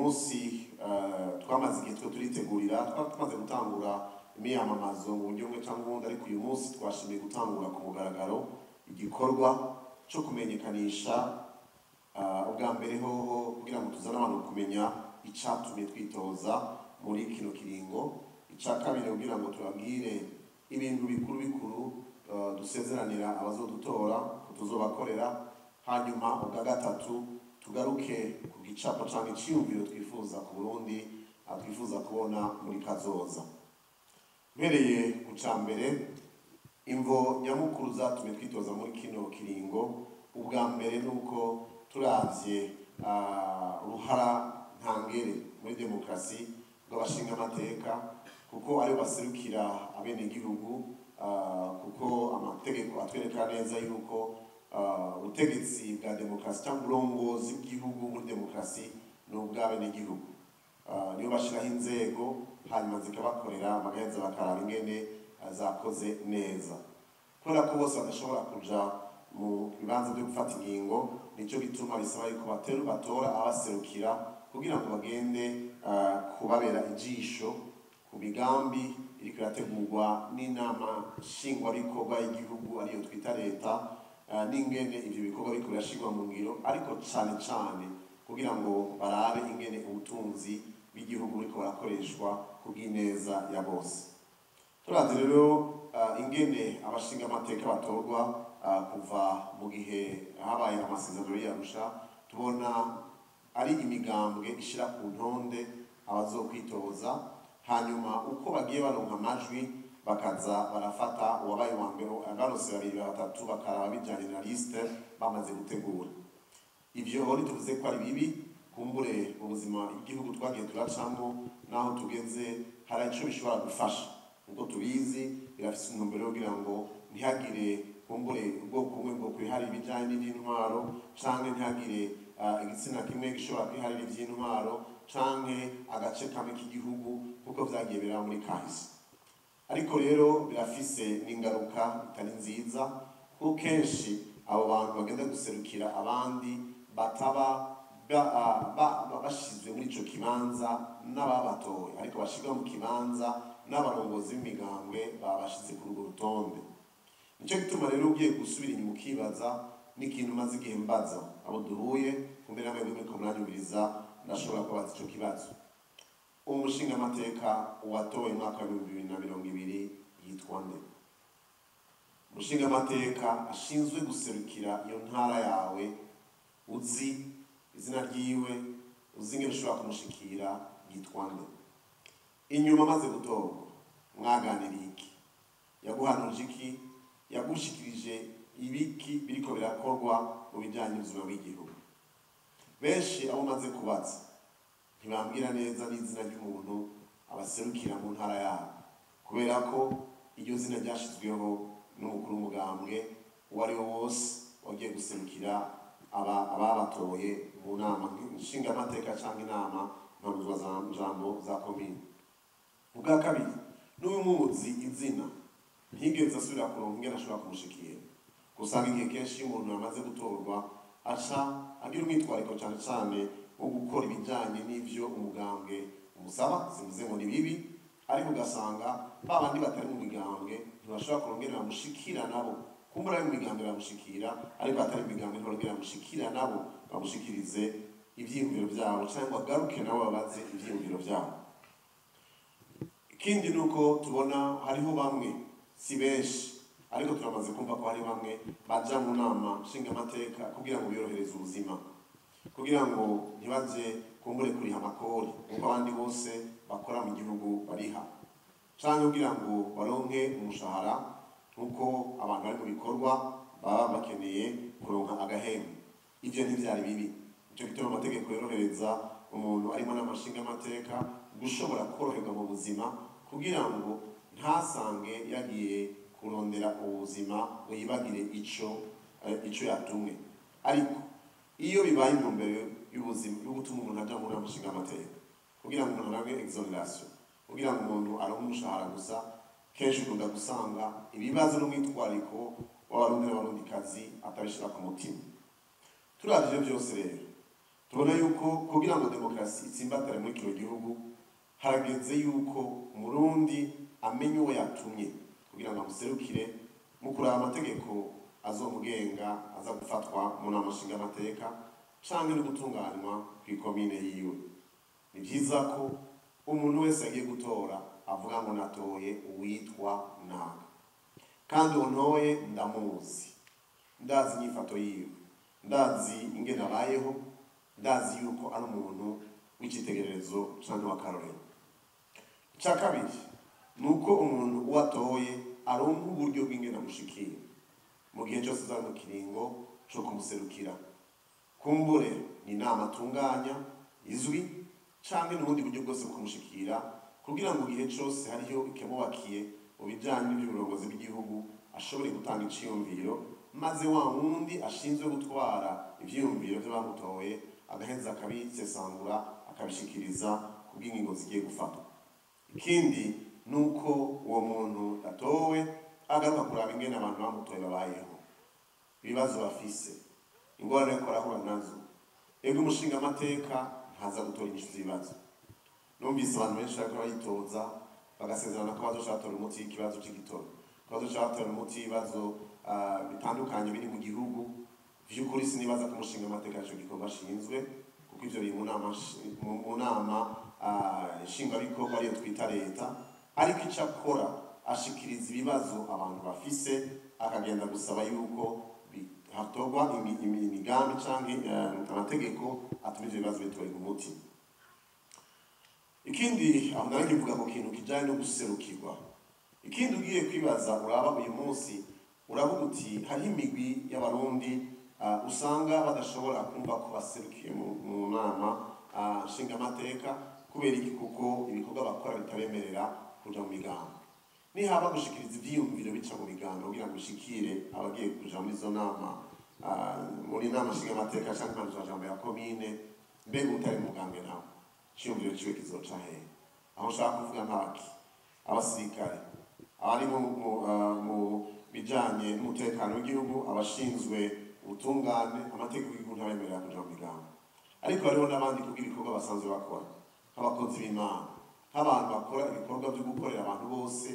munsi twamaze igihe turitegurira twamaze gutangura imyamamazo mu buryo bumwe cyangwa ubundi, ariko uyu munsi twashimiye gutangura ku mugaragaro igikorwa cyo kumenyekanisha ubwa mbere hoho kugira ngo tuzane abantu kumenya icyatumye twitoza muri kino kiringo, icya kabiri kugira ngo tubabwire ibintu bikuru bikuru dusezeranira abazodutora ko tuzobakorera, hanyuma ubwa gatatu tugaruke ku gicapo cyangwa icyiyumviro twifuza ku Burundi twifuza kubona muri kazoza. Mpereye ku cya mbere, imvo nyamukuru zatumye twitoza muri kino kiringo, ubwa mbere nuko turavye uruhara ntangere muri demokarasi bw'abashinga amateka, kuko aribo baserukira abenegihugu, kuko amategeko atwereka neza yuko ubutegetsi bwa demokarasi cyangwa uburongozi bw'igihugu muri demokarasi ni ubw'abenegihugu. Niyo bashiraho inzego hanyuma zikabakorera amagaheza bakaraba ingene zakoze neza. Kubera ko bose badashobora kuja mu bibanza byo gufata ingingo, nicyo bituma bisaba yuko batora abaserukira kugira ngo bagende kubabera ijisho ku migambi iriko irategurwa n'inama nshingwabikorwa y'igihugu ariyo twita leta, n'ingene ivyo bikorwa biriko birashirwa mu ngiro, ariko cane cane kugira ngo barabe ingene ubutunzi bw'igihugu buriko burakoreshwa kubw'ineza ya bose. Turazi rero ingene abashinga amateka batorwa kuva mu gihe habaye amasezerano y'Arusha, tubona ari imigambwe ishira ku ntonde abazokwitoza, hanyuma uko bagiye baronka amajwi bakaza barafata uwabaye wa mbere, abarose babiri batatu bakaraba bijanye na liste bamaze gutegura. Ivyo ntituvuze ko ari bibi, kumbure ubuzima igihugu twagiye turacamo naho tugeze hari ico bishobora gufasha, ubwo tubizi birafise intumbero kugira ngo ntihagire kumbure ubwoko bumwe bwo kwihari ibijanye n'ivy'intwaro, canke ntihagire igitsina kimwe gishobora kwiharira ivy'intwaro, canke agace kamwe k'igihugu kuko vyagiye biraba muri kahise. Ariko rero birafise n'ingaruka itari nziza, kuko kenshi abo bantu bagenda guserukira abandi bataba bashizwe muri ico kibanza n'ababatoye, ariko bashirwa mu kibanza n'abarongozi b'imigambwe babashize kuri urwo rutonde. Nico gituma rero ugiye gusubira inyuma ukibaza n'ikintu maze igihe mbaza abo duhuye, kumbe namwe muriko muranyumviriza ndashobora kubaza ico kibazo. Umushinga amateka watowe mu mwaka wa 2020 yitwa nde? Umushinga amateka ashinzwe guserukira iyo ntara yawe, uzi izina ryiwe, uzi ingene ushobora kumushikira, yitwa nde? Inyuma maze gutorwa mwaganiriye iki? Yaguhanuje iki? Yagushikirije ibiki biriko birakorwa mu bijanye n'ubuzima bw'igihugu? Benshi abo maze kubaza ntibambwira neza n'izina ry'umuntu abaserukira mu ntara yabo, kubera ko iryo zina ryashizweho n'umukuru w'umugambwe uwo ari wo wose wagiye guserukira ababatoye mu nama nshingamateka cyangwa inama mpanuzwajambo za komine. Ubwa kabiri, n'uyu muzi izina ntigeze asubira kuronka ingene ashobora kumushikira. Gusanga igihe kenshi iyo umuntu yamaze gutorwa aca agira umwitwariko cyane cyane wo gukora ibijyanye n'ivyo umugambwe umusaba, simvuze ngo ni bibi, ariko ugasanga babandi batari mu migambwe ntibashobora kuronka ingene bamushikira nabo, kumbura ari mu migambwe bamushikira, ariko atari mu migambwe ntibaronka ingene bamushikira nabo bamushikirize ivyiyumviro vyabo, cyangwa bagaruke nabo babaze ivyiyumviro vyabo. Ikindi nuko tubona hariho bamwe, si benshi, ariko turamaze kumva ko hari bamwe baja mu nama nshingamateka kugira ngo biyorohereze ubuzima, kugira ngo ntibaje kumbure kuriha amakori nk'uko abandi bose bakora mu gihugu bariha, canke kugira ngo baronke umushahara nk'uko abantu bari mu bikorwa baba bakeneye kuronka agahembo. Ivyo ntivyari bibi, nico gituma amategeko yorohereza umuntu arimo n'amashingamateka gushobora koroherwa mu buzima, kugira ngo ntasange yagiye kurondera ubuzima ngo yibagire ico yatumwe. Ariko iyo bibaye intumbero y'ubuzima yo gutuma umuntu aja mu nama nshingamateka kugira ngo umuntu aronke exoneration, kugira ngo umuntu aronke umushahara gusa, kenshi ukunda gusanga ibibazo n'umwitwariko w'abarundi n'abarundikazi atabishira ku mutima. Turavye byose rero tubona yuko kugira ngo demokarasi itsimbatare muri kino gihugu harageze yuko umurundi amenye uwo yatumye kugira ngo amuserukire mu kuraba amategeko azomugenga aza gufatwa mu nama nshingamateka canke no gutunganywa kw'ikomine yiwe. Ni vyiza ko umuntu wese agiye gutora avuga ngo natoye uwitwa naka, kandi uwo ntoye ndamuzi, ndazi inyifato yiwe, ndazi ingene abayeho, ndazi yuko ari umuntu w'icitegererezo canke w'akarorero. Ica kabiri nuko umuntu uwatoye aronka uburyo bw'ingene amushikira mu gihe cyose azari mu kiringo co kumuserukira. Kumbure ni inama atunganya izwi canke n'ubundi buryo bwose kumushikira kugira ngo igihe cyose hariyo ikemubakiye mu bijanye n'ivy'uburongozi bw'igihugu ashobore gutanga iciyumviro, maze wa wundi ashinzwe gutwara ivyiyumviro vy'abamutoye agaheza akabisesangura akabishikiriza kubw'ingingo zigiye gufatwa. Ikindi nuko uwo muntu atowe agaruka kuraba ingene abantu bamutoye babayeho, ibibazo bafise, ingorane ariko arahura nazo. Ego umushinga amateka ntaza gutora inyishu z'ibibazo. Numvise abantu benshi bariko baritoza bagasezerana ko bazocatora umuti w'ikibazo c'igitoro, ko bazocatora umuti w'ibibazo bitandukanye biri mu gihugu. Vy'ukuri sinibaza ko umushinga amateka ico gikorwa ashinzwe, kuko ivyo biri mu nama nshingabikorwa ariyo twita leta, ariko ico akora ashikiriza ibibazo abantu bafise, akagenda gusaba yuko hatorwa imigambi canke amategeko atuma ivyo bibazo bitorerwa umuti. Ikindi aho narakivuga ku kintu kijanye no guserukirwa. Ikindi ugiye kwibaza uraba uyu munsi uravuga uti hariho imigwi y'abarundi usanga badashobora kumva ko baserukiye mu nama nshingamateka kubera iki? Kuko ibikorwa bakora bitabemerera kuja mu migambo. Nihaba gushikiriza ivyiyumviro bica mu migambo kugira ngo bishikire abagiye kuja muri izo nama muri nama nshingamateka canke amajambo ya komine, mbega utari mugambe nawe iciyumviro ciwe kizoca hehe? Aho nshaka kuvuga nk'abaki, abasirikare, abari mu bijanye n'umutekano w'igihugu, abashinzwe ubutungane, amategeko y'igihugu ntabemerera kuja mu migambo. Ariko hariho n'abandi kubw'ibikorwa basanzwe bakora, nk'abakozi b'Imana, nk'abantu bakora ibikorwa vyo gukorera abantu bose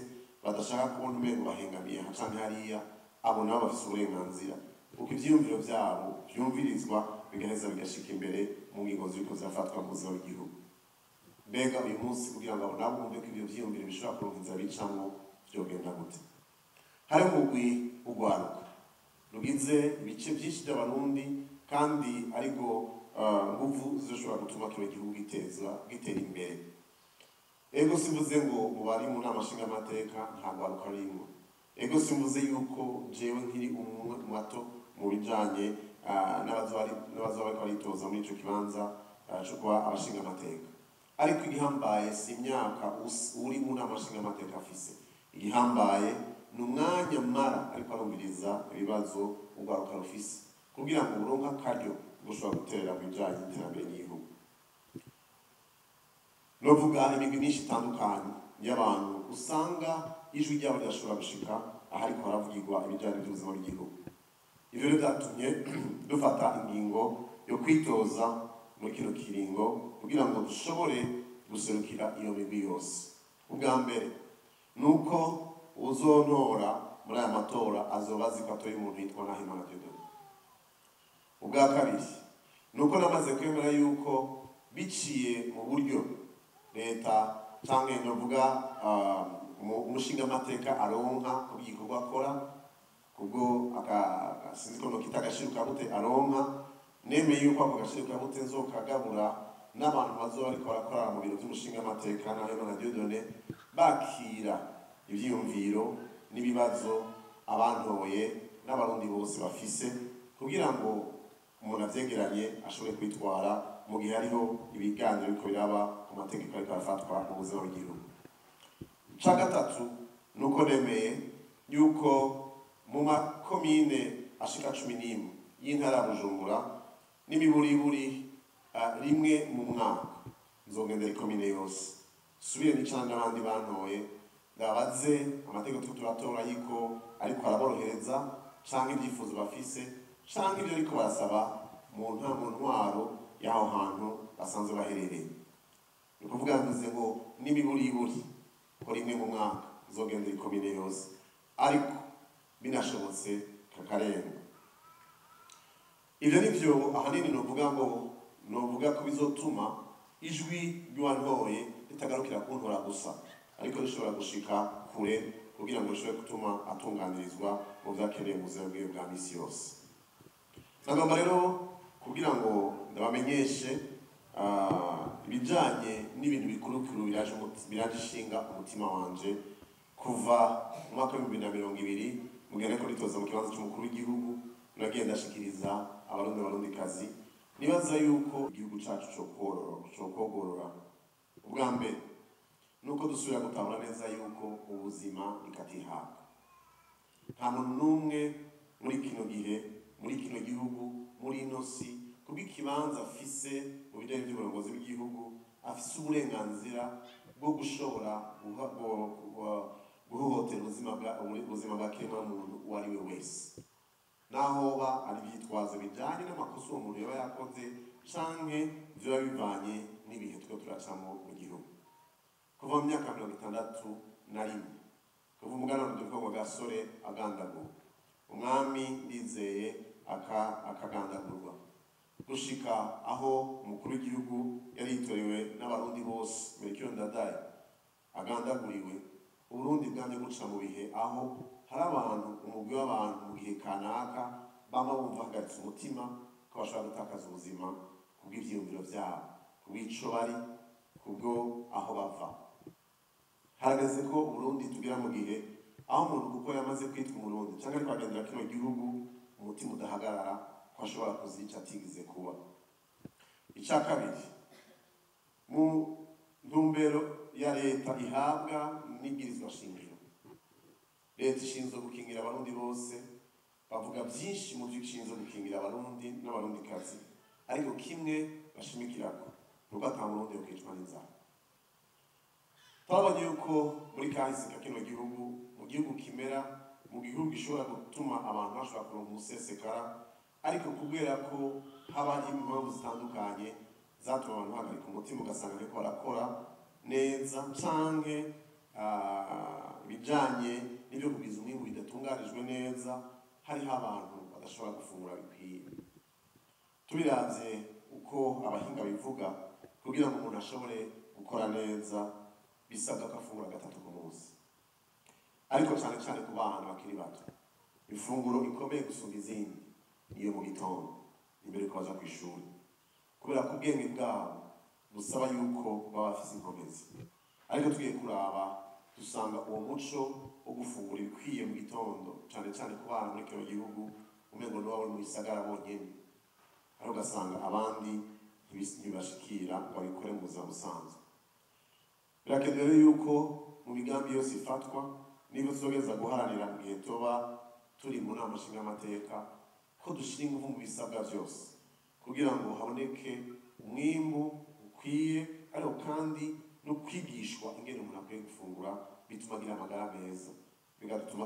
badashaka kubona umengo bahengamiye canke hariya, abo nabo bafise uburenganzira kuko ivyiyumviro vyabo vyumvirizwa bigaheza bigashika imbere mu ngingo ziriko zirafatwa mu buzima bw'igihugu. Mbega uyu munsi kugira ngo abo nabo bumve ko ivyo vyiyumviro bishobora kuronka inzira bicamwo vyogenda gute? Hari umugwi ugwaruka rugize ibice vyinshi vy'abarundi, kandi ariko nguvu zizoshobora gutuma kino gihugu gitera imbere. Ego simvuze ngo mu bari mu nama nshingamateka nta gwaruka rimwe. Ego simvuze yuko jewe nkiri umwe mu bato mu bijanye n'abazoba bariko baritoza muri ico kibanza co kuba abashingamateka. Ariko igihambaye si imyaka uri mu nama nshingamateka afise, igihambaye ni umwanya mara ariko arumviriza ibibazo ugwaruka rufise kugira ngo uronke akaryo gushobora guterera mu bijanye n'iterambere ry'igihugu. Novuga imigwi myinshi itandukanye y'abantu usanga ijwi ryabo ridashobora gushika ahariko haravugirwa ibijanye n'ubuzima bw'igihugu. Ivyo rero vyatumye dufata ingingo yo kwitoza muri kino kiringo kugira ngo dushobore guserukira iyo migwi yose. Ubwa mbere nuko uzontora muri aya matora azoba azi ko atoye umuntu yitwa Nahimana Dieudonné. Ubwa kabiri nuko namaze kwemera yuko biciye mu buryo leta canke novuga umushingamateka aronka ku gikorwa akora, kubwo sinzi ko nokita agashiro kabute aronka, nemeye yuko ako gashiro kabute nzokagabura n'abantu bazoba bariko barakorera mu biro vy'umushingamateka Nahimana Dieudonné, bakira ivyiyumviro n'ibibazo abantoye n'abarundi bose bafise, kugira ngo umuntu avyegeranye ashobore kwitwara mu gihe hariho ibiganiro biriko biraba ku mategeko ariko arafatwa mu buzima bw'igihugu. Ica gatatu nuko nemeye yuko mu makomine ashika 11 y'intara ya Bujumbura n'imiburiburi rimwe mu mwaka nzogendera ikomine yose, subire n'icana n'abandi bantoye ndabaze amategeko turatora yiko ariko araborohereza canke ibyifuzo bafise canke ibyo ariko barasaba mu ntwaro y'aho hantu basanzwe baherereye. Ni ukuvuga mvuze ngo n'imiburiburi ko rimwe mu mwaka izogendera ikomine yose, ariko binashobotse kakarenga. Ivyo nivyo ahanini novuga ko bizotuma ijwi ry'uwantoye ritagarukira kuntora gusa, ariko rishobora gushika kure kugira ngo rishobore gutuma atunganirizwa mu vyakeneye mu buzima bwiwe bwa misi yose. Nagomba rero kugira ngo ndabamenyeshe ibijanye n'ibintu bikurukuru biraje ishinga umutima wanje kuva mu mwaka wa 2020 mugende ko ritoza mu kibanza cy'umukuru w'igihugu, nagiye ndashikiriza abarundikazi nibaza yuko igihugu cacu cyo kogorora. Ubwa mbere nuko dusubira gutahura neza yuko ubuzima nikatihabwa. Nta muntu n'umwe muri kino gihe, muri kino gihugu, muri ino si, kubw'ikibanza afise mu bijanye by'uburongozi bw'igihugu, afise uburenganzira bwo gushobora guhohotera ubuzima bwa kiremwamuntu uwo ari we wese, nahoba ari ivyitwazo bijanye n'amakosa uwo muntu yaba yakoze canke vyoba bivanye n'ibihe twe turacamo mu gihugu. Kuva mu myaka 61 kuva umuganwa Rudoviko Gasore agandagurwa, umwami Ndizeye akagandagurwa, gushika aho umukuru w'igihugu yari yitorewe n'abarundi bose Melchior Ndadaye agandaguriwe, Uburundi bwamye guca mu bihe aho hari abantu, umugwi w'abantu mu gihe kanaka bama bumva hagaritse umutima ko bashobora gutakaza ubuzima kubw'ivyiyumviro vyabo, kubw'ico bari, kubwo aho bava. Harageze ko Uburundi tugira mu gihe aho umuntu kuko yamaze kwitwa Umurundi canke ariko agendera kino gihugu umutima udahagarara ko ashobora kuzica atigize kuba. Ica kabiri, mu ntumbero ya leta ihabwa n'ibwirizwa shingiro, leta ishinzwe gukingira abarundi bose, bavuga byinshi mu byo ishinzwe gukingira abarundi n'abarundikazi, ariko kimwe bashimikirako nuko ata murundi yo kwicwa n'inzara. Twabonye yuko muri kahise ka kino gihugu, mu gihugu kimera, mu gihugu gishobora gutuma abantu bashobora kuronka umusesekara, ariko kubera ko haba impamvu zitandukanye zatuma abantu bahagarika umutima, ugasanga ariko barakora neza canke ibijanye n'ibyo kugiza umwimbu bidatunganijwe neza, hariho abantu badashobora gufungura bikwiye. Tubiravye uko abahinga bivuga, kugira ngo umuntu ashobore gukora neza bisabwa ko afungura 3 ku munsi, ariko cyane cyane ku bana bakiri bato ifunguro ikomeye gusumba izindi niyo mu gitondo imbere ko baza ku ishuri, kubera ko ubwenge bwabo busaba yuko baba bafise inkomezi. Ariko tugiye kuraba dusanga uwo muco wo gufungura ibikwiye mu gitondo cyane cyane ku bana muri kino gihugu umengo niwo mu bisagara bonyene, ariko ugasanga abandi ntibashikira ngo babikore mu buzima busanzwe. Birakenewe yuko mu migambi yose ifatwa, niba tuzogeza guharanira mu gihe tuba turi mu nama nshingamateka, ko dushira ingufu mu bisabwa vyose kugira ngo haboneke umwimbu ukwiye, ariko kandi no kwigishwa ingene umuntu akwiye gufungura bituma agira amagara meza, bigatuma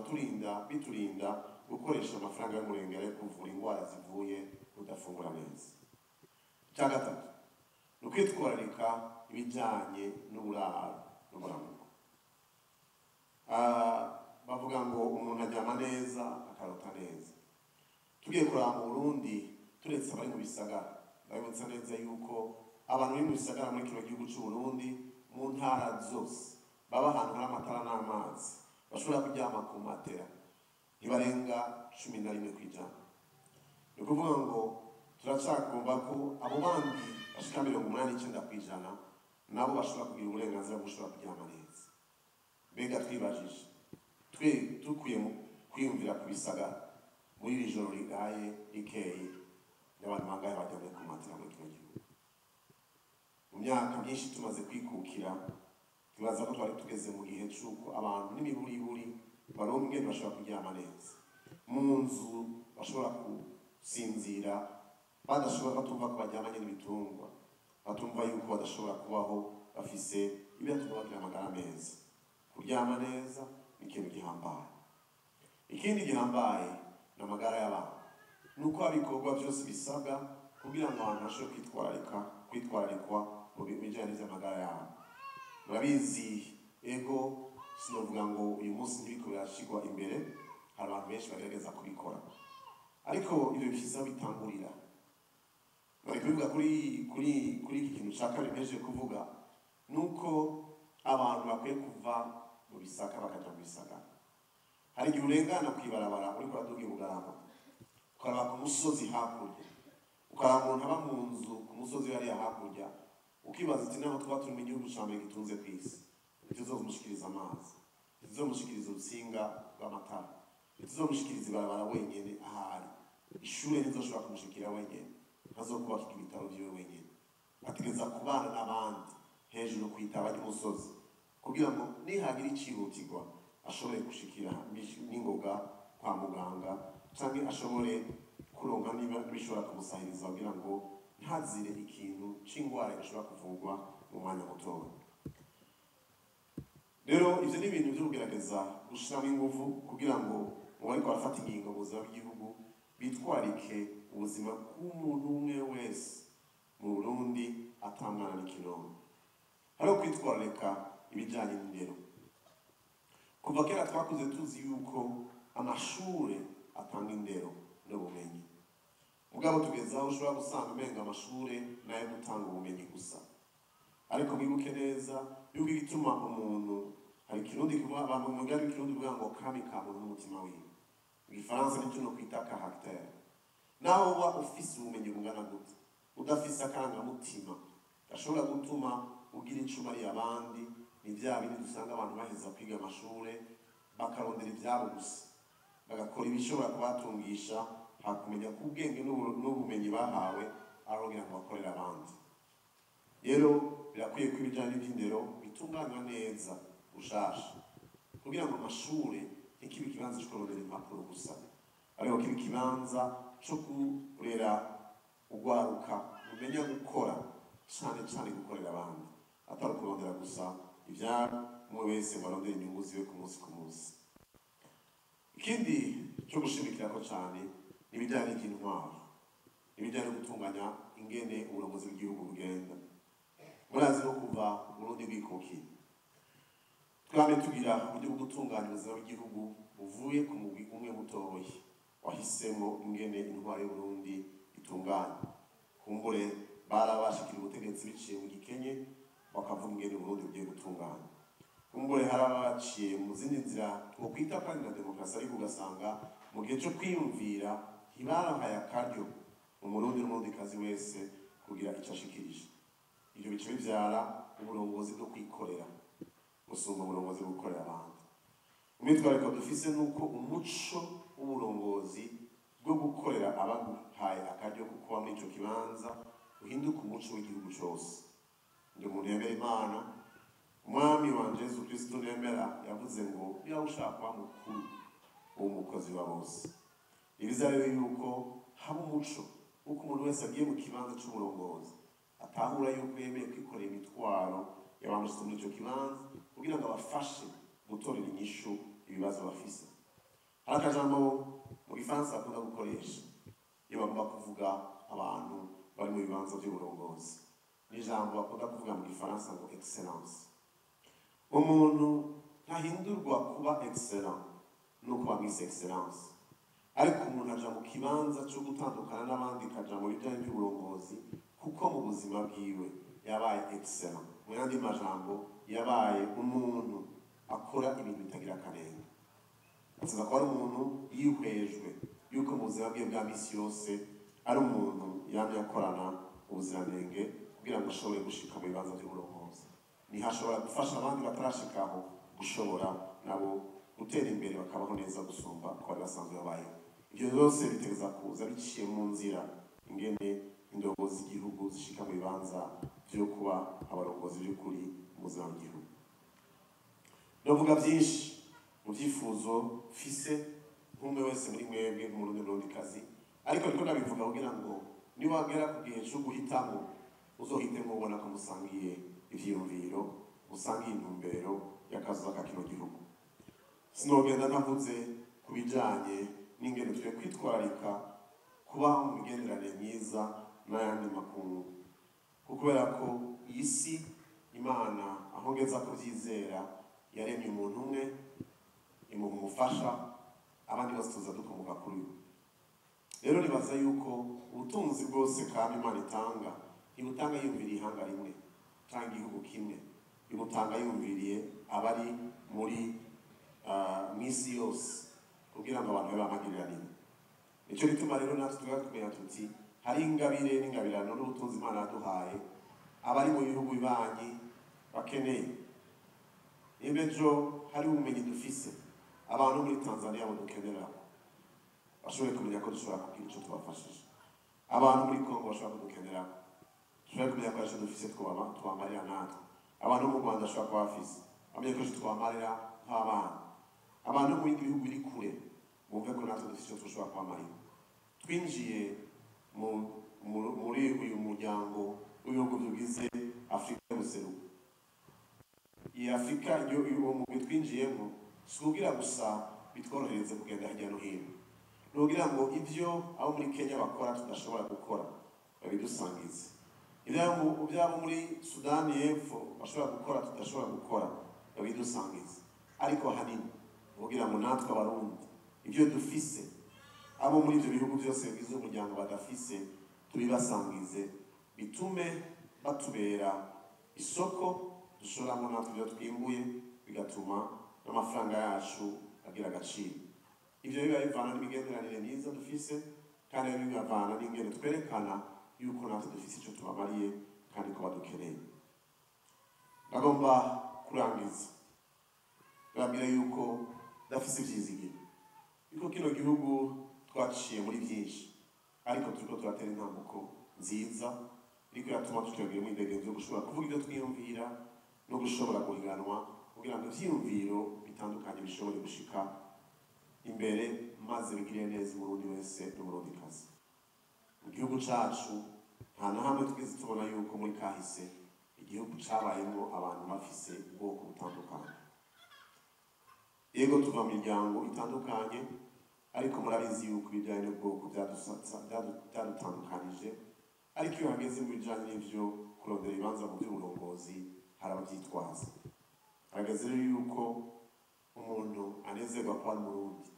biturinda gukoresha amafaranga y'umurengera yo kuvura indwara zivuye udafungura neza. Icya gatatu ni ukwitwararika ibijyanye n'uburaro n'uburamuko. Bavuga ngo umuntu aryama neza akarota neza. Tugiye kuraba mu Burundi turetse abari mu bisagara, ndabibutsa neza yuko abantu bari mu bisagara muri kino gihugu cy'u Burundi mu ntara zose baba ahantu hari amatara n'amazi, bashobora kuryama ku matera ntibarenga 11%. Ni ukuvuga ngo turacagomba ko abo bandi bashika 89% nabo bashobora kugira uburenganzira bwo gushobora kuryama neza. Mbega twibajije dukwiye kwiyumvira ku bisagara muri iri joro rigaye rikeye n'abantu bangahe baryamye ku matera muri kino gihugu. Mu myaka myinshi tumaze kwikukira, tubaza ko twari tugeze mu gihe c'uko abantu n'imiburiburi baronka ingene bashobora kuryama neza mu nzu, bashobora gusinzira badashobora, batumva ko baryamanye n'ibitungwa, batumva yuko badashobora kubaho bafise ibibatuma bagira amagara meza. Kuryama neza ni ikintu gihambaye. Ikindi gihambaye ni amagara y'abantu, nuko ibikorwa byose bisabwa kugira ngo abantu bashobore kwitwararikwa mu bijyanye n'iby'amagara yabo. Murabizi ego sinovuga ngo uyu munsi ntibiko birashyirwa imbere, hari abantu benshi bagerageza kubikora, ariko ibyo bifite aho bitangurira. Bari kubivuga kuri iki kintu cya kabiri nteje kuvuga, nuko abantu bakwiye kuva mu bisaka bakaja mu bisagara. Hari igihe urengana kwibarabara uriko uraduga i Bugarama, ukaraba ku musozi hakurya, ukaraba umuntu aba mu nzu ku musozi hariya hakurya, ukibaza uti naho tuba turi mu gihugu ca mbere gitunze ku isi, ntituzomushikiriza amazi, ntituzomushikiriza urutsinga rw'amatara, ntituzomushikiriza ibarabara wenyene ahari, ishure ntizoshobora kumushikira wenyene, ntazokubaka ibitaro vyiwe wenyene, ategereza kubana n'abandi hejuru kwitaba ry'umusozi, kugira ngo nihagira icihutirwa ashobore gushikira n'ingoga kwa muganga, canke ashobore kuronka n'ibishobora kumusahiriza kugira ngo ntazire ikintu c'ingwara gishobora kuvurwa mu mwanya mutoya. Rero ivyo ni ibintu vyo kugerageza gushiramo ingufu kugira ngo mu bariko barafata ingingo mu buzima bw'igihugu bitwarike ubuzima bw'umuntu umwe wese mu Burundi atamwana n'ikinombe. Hariho kwitwararika ibijanye n'indero. Kuva kera twakuze tuzi yuko amashure atanga indero n'ubumenyi. Mugabo tugeze aho ushobora gusanga umenga amashure nayo gutanga ubumenyi gusa. Ariko mwibuke neza yuko igituma umuntu, hari ikirundi kivuga, abantu mu ngari ikirundi kivuga ngo kami ka muntu n'umutima wiwe. Mu Gifaransa nicyo no kwita caractère. Naho uba ufise ubumenyi bungana gute, udafise akarangamutima gashobora gutuma ugira ico umariye abandi, ni vya bindi dusanga abantu baheza kwiga amashure bakarondera ivyabo gusa, bagakora ibishobora kubatungisha, hakumenya ko ubwenge n'ubumenyi bahawe arongera ngo bakorera abandi. Rero birakwiye ko ibijyanye n'iby'indero bitunganywa neza ushasha, kugira ngo amashure ntikibe ikibanza cyo kurondera impapuro gusa, ariko kibe ikibanza cyo kurera ugwaruka umenya gukora, cyane cyane gukorera abandi, atari kurondera gusa ibya umwe wese ngo arondere inyungu ziwe ku munsi ku munsi. Ikindi cyo gushimikira ko cyane ibijyanye n'intwaro, ibijyanye no gutunganya ingene uburongozi bw'igihugu bugenda. Murazi no kuva Burundi bwikukiye, twame tugira uburyo bwo gutunganya ubuzima bw'igihugu buvuye ku mugwi umwe mutoya wahisemo ingene intwaro y'Uburundi itunganya. Kumbure barabashikira ubutegetsi biciye mu gikenye, bakavuga ingene Burundi bugiye gutunganya. Kumbure harabaciye mu zindi nzira twokwita kandi na demokarasi, ariko ugasanga mu gihe cyo kwiyumvira ntibarahaye akaryo umurundi n'umurundikazi wese kugira icyo ashikirije. Ibyo bice bivyara uburongozi bwo kwikorera gusumba uburongozi bwo gukorera abandi. Imyitwariko dufise nuko umuco w'uburongozi bwo gukorera abaguhaye akaryo ko kuba muri ico kibanza uhinduka umuco w'igihugu cose. Ndi umuntu yemera Imana, umwami wanje Yesu Kristo nemera yavuze ngo niba ushaka kuba mukuru w'umukozi wa bose, ibiza rero yuko haba umuco uko umuntu wese agiye mu kibanza c'uburongozi atahura yuko yemeye kwikorera imitwaro y'abantu muri ico kibanza kugira ngo abafashe gutorera inyishu ibibazo bafise. Hari akajambo mu Gifaransa bakunda gukoresha iyo bagomba kuvuga abantu bari mu bibanza by'uburongozi, n'ijambo bakunda kuvuga mu Gifaransa ngo excellence. Umuntu ntahindurwa kuba excellent no kuba miss excellence, ariko umuntu aja mu kibanza cyo gutandukana n'abandi, kaja mu bijyanye by'uburongozi kuko mu buzima bwiwe yabaye excellent. Mu yandi majambo yabaye umuntu akora ibintu bitagira akanenge, atsinda ko ari umuntu yihwejwe yuko mu buzima bwiwe bwa misi yose ari umuntu yamye akorana ubuziranenge kugira ngo ashobore gushika mu bibanza by'uburongozi. Ntihashobora gufasha abandi batarashikaho gushobora nabo gutera imbere bakabaho neza gusumba uko bari basanzwe babayeho. Ibyo byose bitegereza kuza biciye mu nzira ingene indongozi z'igihugu zishika mu bibanza byo kuba abarongozi by'ukuri mu buzima bw'igihugu. Ndavuga byinshi mu byifuzo mfise nk'umwe wese muri mwebwe nk'umurundi n'umurundikazi, ariko ariko ndabivuga kugira ngo niwagera ku gihe cyo guhitamo uzohitemo ubona ko musangiye ivyiyumviro, musangiye intumbero y'akazoza ka kino gihugu. Sinogenda navuze ku bijanye n'ingene twe kwitwararika kuba mu migenderanire myiza n'ayandi makungu, kubera ko iyi si Imana aho ngeza kubyizera yaremye umuntu umwe imuha umufasha, abandi bose tuza dukomoka kuri we. Rero nibaza yuko ubutunzi bwose kandi Imana itanga ibutanga yumviriye ihanga rimwe cyangwa igihugu kimwe, ibutanga yumviriye abari muri mw'isi yose kugira ngo abantu babe bamagiriranire. Nicyo gituma rero natwe tuba tumenya tuti hari ingabire n'ingabirano n'ubutunzi Imana yaduhaye abari mu bihugu bibanyi bakeneye. Ejo hari ubumenyi dufise abantu muri Tanzania badukenera bashobore kumenya ko dushobora kugira icyo tubafashije, abantu muri Congo bashobora kudukenera dushobora kumenya ko icyo dufise twamarira natwe, abantu mu Rwanda bashobora kuba bafise bamenye ko icyo twamarira nk'abana, abantu mu bindi bihugu biri kure bumve ko natwe dufise icyo dushobora kubamarira. Twinjiye muri uyu muryango w'ibihugu bigize Afurika y'ubuseruko. Iyi Afurika uwo mugwi twinjiyemo si kugira gusa bitworohereze kugenda hirya no hino, ni ukugira ngo ibyo abo muri Kenya bakora tudashobora gukora babidusangize, ibyabo muri Sudani y'Epfo bashobora gukora tudashobora gukora babidusangize. Ariko hanini kugira ngo natwe abarundi ibyo dufise abo muri ibyo bihugu byose bigize umuryango badafise tubibasangize, bitume batubera isoko dushoramo natwe ibyo twimbuye, bigatuma n'amafaranga yacu agira agaciro. Ibyo biba bivana n'imigenderanire myiza dufise, kandi bibavana n'ingene twerekana yuko natwe dufise icyo tubamariye kandi ko badukeneye. Ndagomba kurangiza babwira yuko dafise ivyizigiro, yuko kino gihugu twaciye muri byinshi, ariko turiko turatera intambuko nziza iriko yatuma tukigira umwidegemvyo wo gushobora kuvuga ibyo twiyumvira no gushobora guhiganwa kugira ngo ivyiyumviro bitandukanye bishobore gushika imbere, maze bigire neza umurundi wese n'umurundikazi. Mu gihugu cacu nta na hamwe twigeze tubona yuko muri kahise igihugu cabayemo abantu bafise ubwoko butandukanye. Yego tuva mu miryango itandukanye, ariko murabizi yuko ibijyanye n'ubwoko byadutandukanije, ariko iyo hageze mu bijyanye n'ibyo kurondera ibibanza mu by'uburongozi hari ababyitwaza. Harageze rero yuko umuntu anezerwa kuba ari umurundi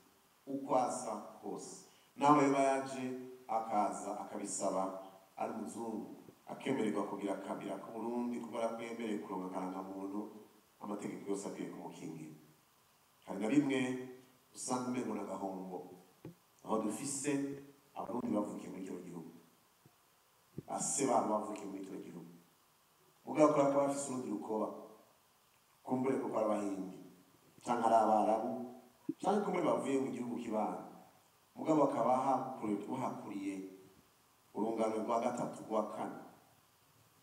uko asa kose, nawe yaba yaje akaza akabisaba ari umuzungu akemererwa kugira akabira k'uburundi kubera ko yemereye kuronka akarangamuntu, amategeko yose akwiye kumukingira. Hari na bimwe usanga umengo n'agahombo aho dufise abarundi bavukiye muri kino gihugu, ase babo bavukiye muri kino gihugu, mugabo kubera ko bafise urundi rukoba, kumbure kuko ari abahindi canke ari abarabu canke kumbure bavuye mu gihugu kibanyi, mugabo bakaba bahakuriye urungano rwa gatatu rwa kane,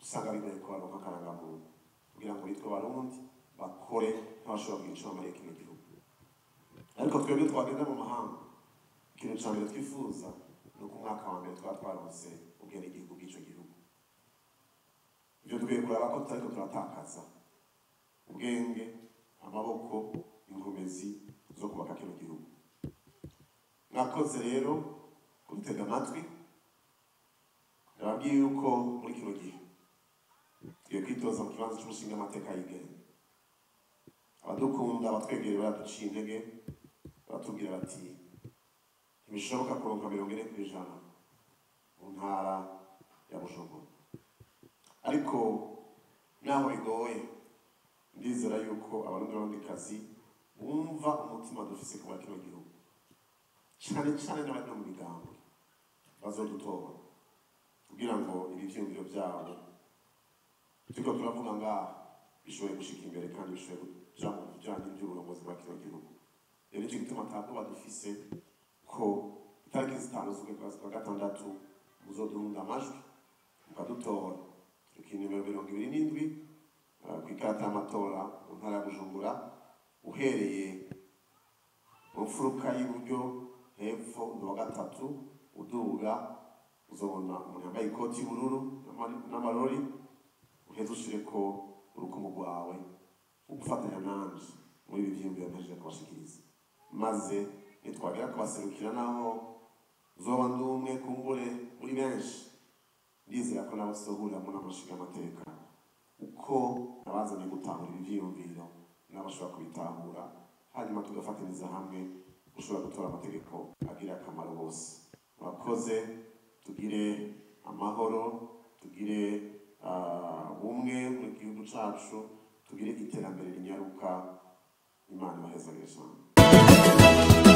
usanga bigoye ko baronka akarangamuntu kugira ngo bitwe abarundi bakore nk'abashobora kugira ico bamariye kino gihugu. Ariko twebwe twagenda mu mahanga, ikintu ca mbere twifuza ni uko umwaka wa mbere twaba twaronse ubwenegihugu bw'ico gihugu. Ivyo dukwiye kuraba ko tutariko turatakaza ubwenge, amaboko, inkomezi zo kubaka kino gihugu. Mwakoze rero kudutega amatwi, nababwiye yuko muri kino gihe tugiye kwitoza mu kibanza c'umushinga amateka yigenga. Abadukunda abatwegereye baraduciye intege, baratubwira bati ntibishoboka kuronka 40% mu ntara ya Bujumbura, ariko naho bigoye ndizera yuko abarundi n'abandikazi bumva umutima dufise kuba kino gihugu, cyane cyane n'abari no mu migambi bazodutora kugira ngo ibi vyumviro vyabo turiko turavuga ngaha bishoboye gushika imbere kandi bishoboye kuja mu bijanye n'ivy'uburongozi bwa kino gihugu. Rero nicyo gituma ntabwoba dufise ko itariki 5 z'ukwezi kwa gatandatu muzoduhunda amajwi mukadutora, turi nimero 27 kw'ikarata y'amatora mu ntara ya Bujumbura, uhereye mu mfuruka y'iburyo hepfo wa gatatu uduga uzobona umuntu yambaye ikoti y'ubururu n'amarori, uheze ushireko urukumu rwawe ugufatanya nanje muri ibi vyiyumviro ntejeje kubashikiriza, maze nitwagera kubaserukira naho uzoba ndi umwe kumbure muri benshi ndizera ko nabo tuzohuriramo n'amashinga amateka uko nabazanye gutahura ivyiyumviro n'abashobora kubitahura hanyuma tugafatanyiriza hamwe gushobora gutora amategeko agira akamaro bose. Murakoze, tugire amahoro, tugire ubumwe mu gihugu cacu, tugire iterambere rinyaruka. Imana ibahezagire cyane.